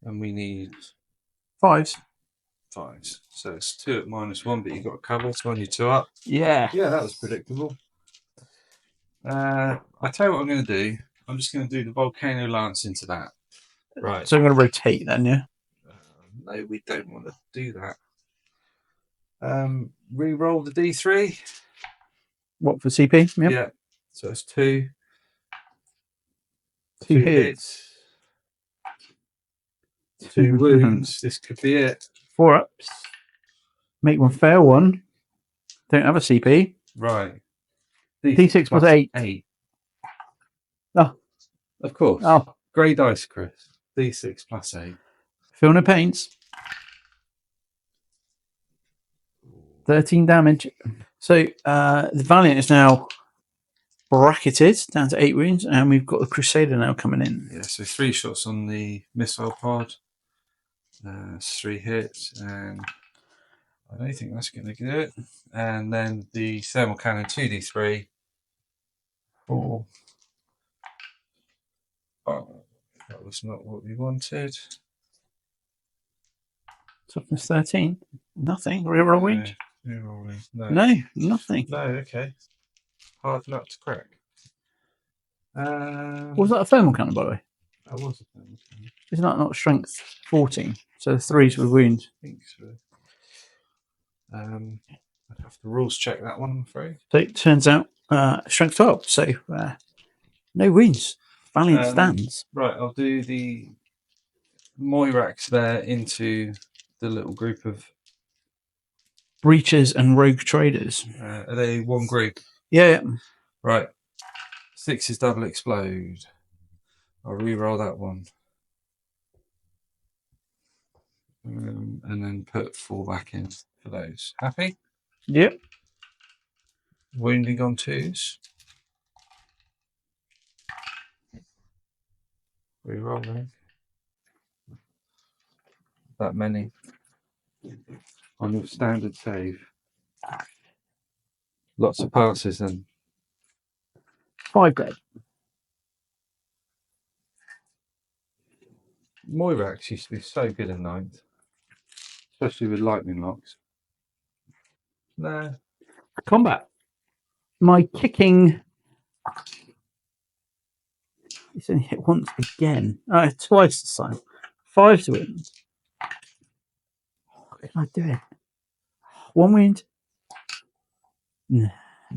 And we need 5s. 5s. So it's 2 at -1, but you've got a cover, so on you 2 up. Yeah. Yeah, that was predictable. I tell you what I'm going to do. I'm just going to do the Volcano Lance into that. Right. So I'm going to rotate then, yeah? No, we don't want to do that. Re-roll the D3. What, for CP? Yep. Yeah. So it's 2. 2 hits. 2 wounds. This could be it. 4 ups. Make 1 fail 1. Don't have a CP. Right. D6 plus 8. 8. Oh. Of course. Oh. Grey dice, Chris. D6 plus 8. Feel no pains. 13 damage. So the Valiant is now bracketed down to 8 wounds, and we've got the Crusader now coming in. Yeah, so 3 shots on the missile pod. 3 hits, and I don't think that's going to do it. And then the thermal cannon 2d3. 4. Oh, that was not what we wanted. Toughness 13. Nothing. Reroll wound. No, nothing. No, okay. Hard nut to crack. Was that a thermal cannon, by the way? That was a thermal cannon. Isn't that not strength 14? So the 3s with wounds. I think so. I'd have to rules check that one, I'm afraid. So it turns out strength 12. So no wounds. Valiant stands. Right, I'll do the Moirax there into the little group of breachers and rogue traders. Are they one group? Yeah. Right. 6 is double explode. I'll re-roll that one. And then put 4 back in for those. Happy? Yep. Wounding on 2s. Re-rolling. That many. On your standard save. Lots of passes then. 5 dead. Moirax used to be so good in 9th. Especially with lightning locks. Nah. Combat. My kicking. It's only hit once again. Twice this time. 5 to win. How can I do it? 1 wound. Nah.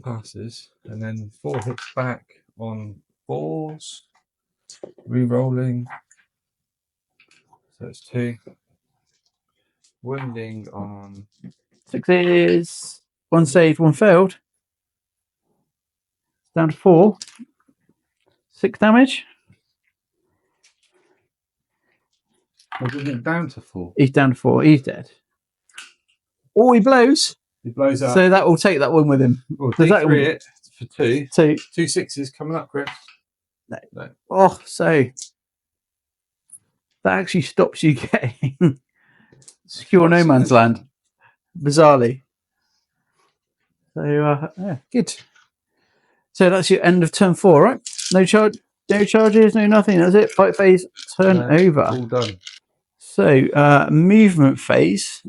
Passes. And then 4 hits back on 4s. Re-rolling. So it's 2. Wounding on 6s. 1 saved, 1 failed. It's down to 4. 6 damage. Wasn't it down to 4? He's down to 4. He's dead. Oh, he blows. He blows up. So that will take that one with him. Well, Does that D3 it for 2. So 2 6s coming up, Chris. no. Oh, so that actually stops you getting secure no man's land, bizarrely. So yeah, good. So that's your end of turn 4, right? No charges, no nothing. That's it. Fight phase, turn over. All done. So movement phase.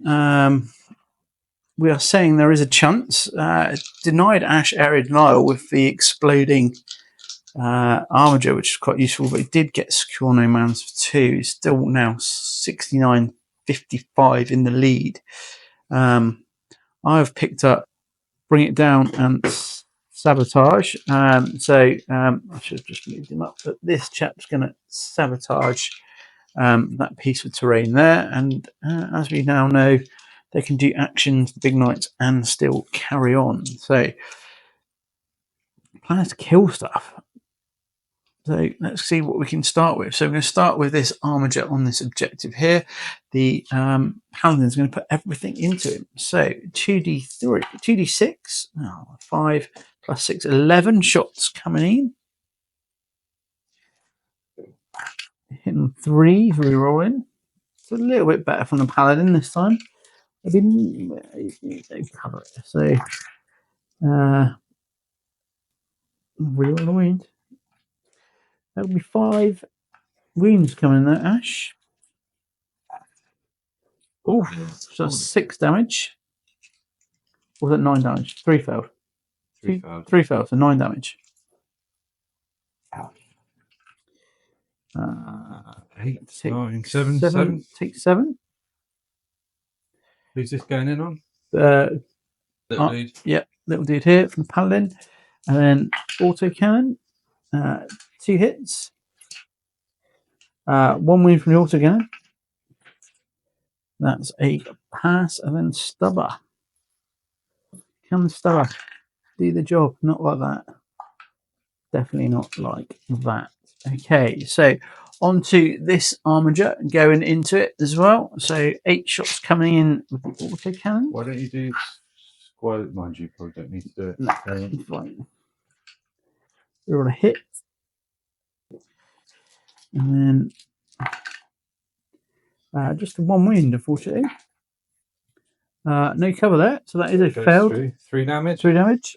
We are saying there is a chance. Denied Ash area denial with the exploding armature, which is quite useful, but it did get secure no man's for 2. It's still now 69.55 in the lead. I've picked up bring it down and sabotage. I should have just moved him up, but this chap's going to sabotage that piece of terrain there. And as we now know, they can do actions, big knights, and still carry on. So, plan is to kill stuff. So let's see what we can start with. So we're going to start with this armature on this objective here. The paladin's going to put everything into him. So 2d3, 2d6, 5 plus 6, 11 shots coming in. Hitting 3, re-rolling. It's a little bit better from the paladin this time. They cover it. So re-roll the wound. That would be 5 wounds coming there, Ash. Oh, so that's 6 damage. Or was that 9 damage? 3 failed. 3 failed, so 9 damage. 8, take 9, 7. Take 7. Who's this going in on? Little dude. Yeah, little dude here from Paladin. And then auto cannon. 2 hits. 1 wound from the auto cannon. That's a pass, and then stubber. Can stubber do the job? Not like that. Definitely not like that. Okay, so onto this armature, going into it as well. So 8 shots coming in with the auto cannon. Why don't you do squad? Mind you, probably don't need to do it. No, fine. We're on a hit, and then just 1 wound, unfortunately. No cover there, so that is a failed. 3 damage. 3 damage.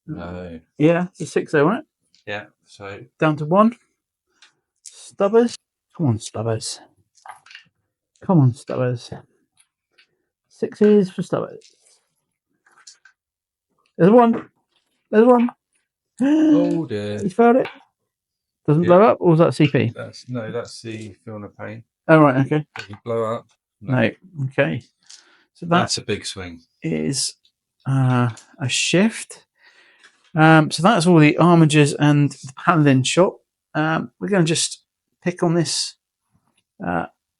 No. Yeah, it's a 6 there, wasn't it? Yeah. So down to 1. Stubbers. Come on, Stubbers. Come on, Stubbers. 6s for Stubbers. There's 1. There's 1. Oh dear. He's failed it. Doesn't blow up, or was that CP? That's the feeling of pain. Oh, right, okay. Does he blow up? No. Okay. So that's a big swing. Is a shift. So that's all the armatures and the paladin shot. We're going to just pick on this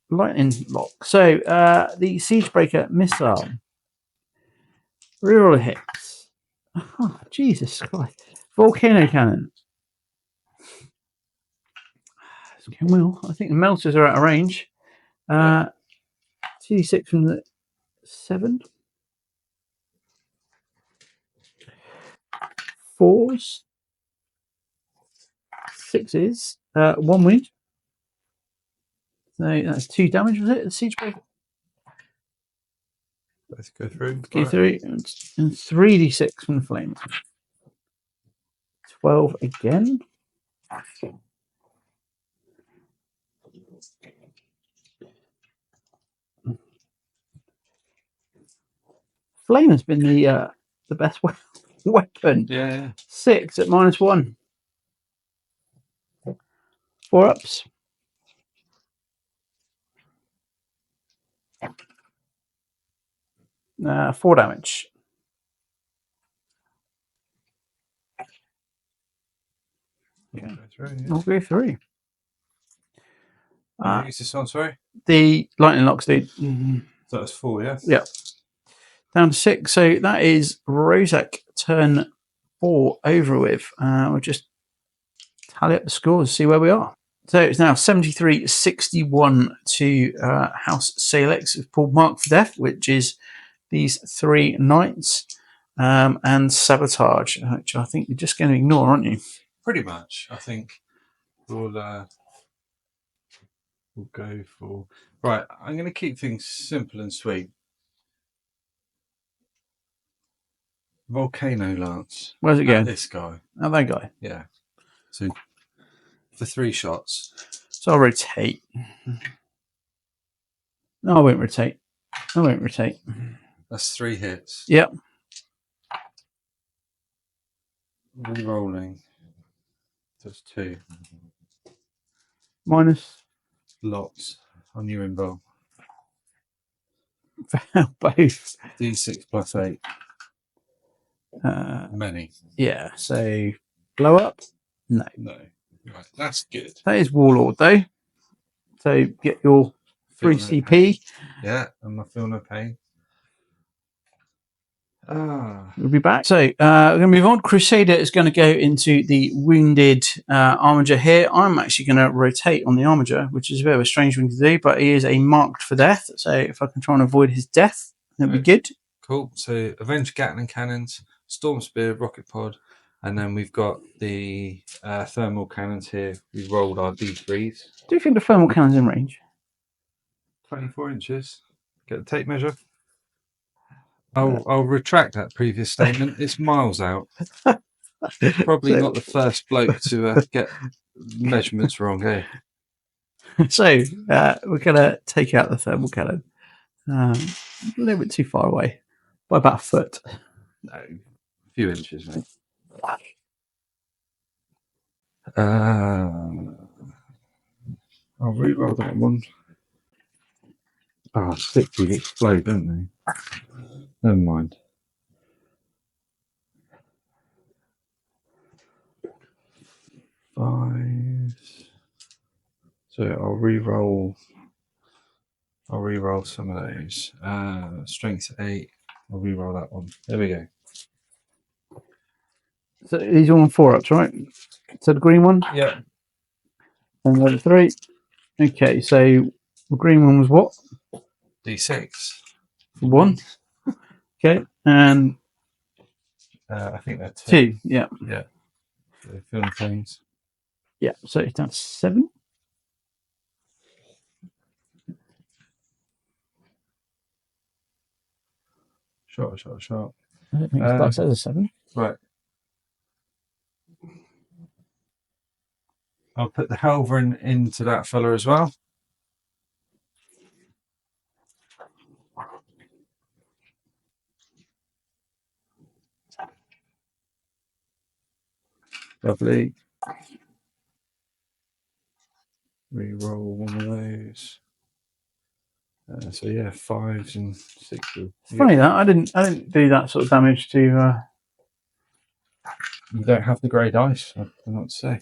lightning lock. So the Siegebreaker missile. Reroll hits. Oh, Jesus Christ. Volcano cannon. Well, I think the melters are out of range. 2d6 from the 7. 4s. 6s. 1 wound. So that's 2 damage, was it? The Siegebreaker? Let's go through. Go through. And 3d6 from the flames. 12 again. Flame has been the best weapon. Yeah. 6 at -1. 4 ups. Uh, 4 damage. Okay. I'll go through. Use this one, sorry? The lightning locks, dude. So that's 4, yeah? Yeah. Down to 6. So that is Rozak turn 4 over with. We'll just tally up the scores, see where we are. So it's now 73-61 to House Salix. It's pulled Mark for Death, which is these 3 knights and sabotage, which I think you're just going to ignore, aren't you? Pretty much. I think we'll go for... Right, I'm going to keep things simple and sweet. Volcano Lance. Where's it going? This guy. Oh, that guy. Yeah. So for 3 shots. So I'll rotate. No, I won't rotate. I won't rotate. That's 3 hits. Yep. Re-rolling. That's 2. Minus Lots on your invul. both. D6 plus 8. Many. Yeah, so blow up? No. No. Right, that's good. That is Warlord, though. So get your 3 Feel no CP. pain. Yeah, and I feel no pain. We'll be back. So we're going to move on. Crusader is going to go into the wounded armiger here. I'm actually going to rotate on the armiger, which is a bit of a strange thing to do, but he is a marked for death. So if I can try and avoid his death, that'd be good. Cool. So Avenged Gatling Cannons, Storm Spear, Rocket Pod, and then we've got the thermal cannons here. We rolled our D3s. Do you think the thermal cannon's in range? 24 inches. Get the tape measure. I'll retract that previous statement. It's miles out. Probably not the first bloke to get measurements wrong, eh? So we're going to take out the thermal cannon. A little bit too far away. By about a foot. No, a few inches, mate. I'll re-roll that one. Ah, 60 explode, don't they? Never mind. Five. So I'll re-roll some of those. Strength 8. I'll re-roll that one. There we go. So these are on 4-ups, right? So the green one? Yeah. And the 3. Okay, so the green one was what? D6. 1. Okay, and I think they're 2. Yeah. Yeah. So feeling pains. Yeah, so it's down to 7. Shot. I don't think it starts as a 7. Right. I'll put the Helverin into that fella as well. Lovely. Re-roll one of those. So yeah, 5s and 6s. It's funny that I didn't do that sort of damage to. You don't have the grey dice. I don't know what to say.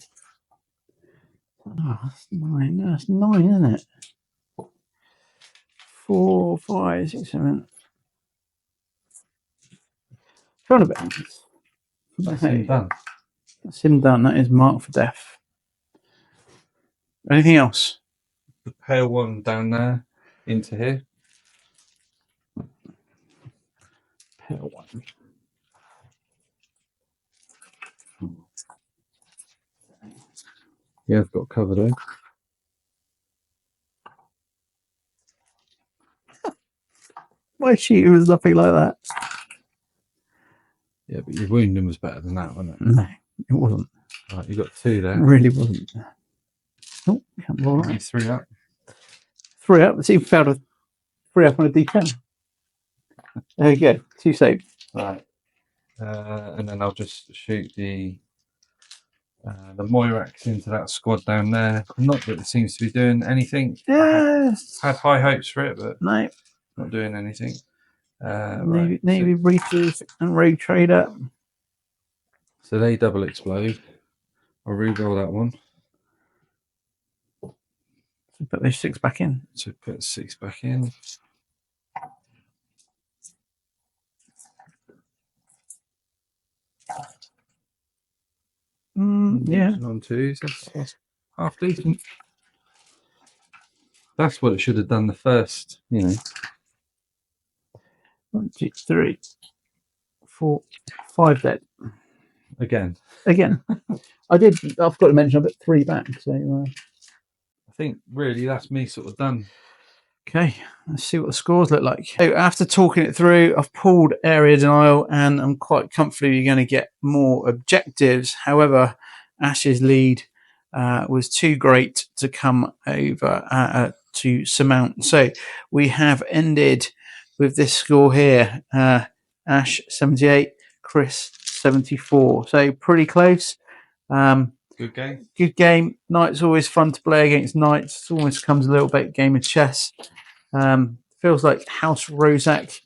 Oh, that's 9. No, that's 9, isn't it? 4, 5, 6, 7. Trying a bit. That's him done. That's him done. That is marked for death. Anything else? The pale one down there into here. Pale one. Yeah, I've got cover there. My shooter was nothing like that. Yeah, but your wounding was better than that, wasn't it? No, it wasn't. Right, you got 2 there. It really wasn't. Oh, can't roll right. 3 up. 3 up. Let's see if we found a 3 up on a D10. There we go. 2 saved. Right. And then I'll just shoot the Moirax into that squad down there. Not that it seems to be doing anything. Yes. I had high hopes for it, but No. not doing anything. Navy Breachers and Rogue Trader. So they double explode. I'll re-roll that one. So put those 6 back in. So put 6 back in. Yeah. On 2s. That's half decent. That's what it should have done the first, you know. 1, 2, 3, 4, 5 dead. Again. I've got to mention, I've got 3 back. So I think really that's me sort of done. okay, let's see what the scores look like. So after talking it through, I've pulled area denial, and I'm quite comfortable you're going to get more objectives. However, Ash's lead was too great to come over to surmount. So we have ended with this score here. Ash 78, Chris 74. So pretty close. Good game. Good game. Knights always fun to play against knights. It almost comes a little bit game of chess. Feels like House Rosak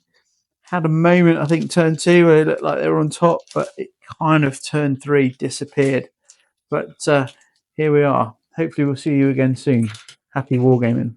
had a moment, I think, turn 2 where it looked like they were on top, but it kind of turn 3 disappeared. But here we are. Hopefully we'll see you again soon. Happy wargaming.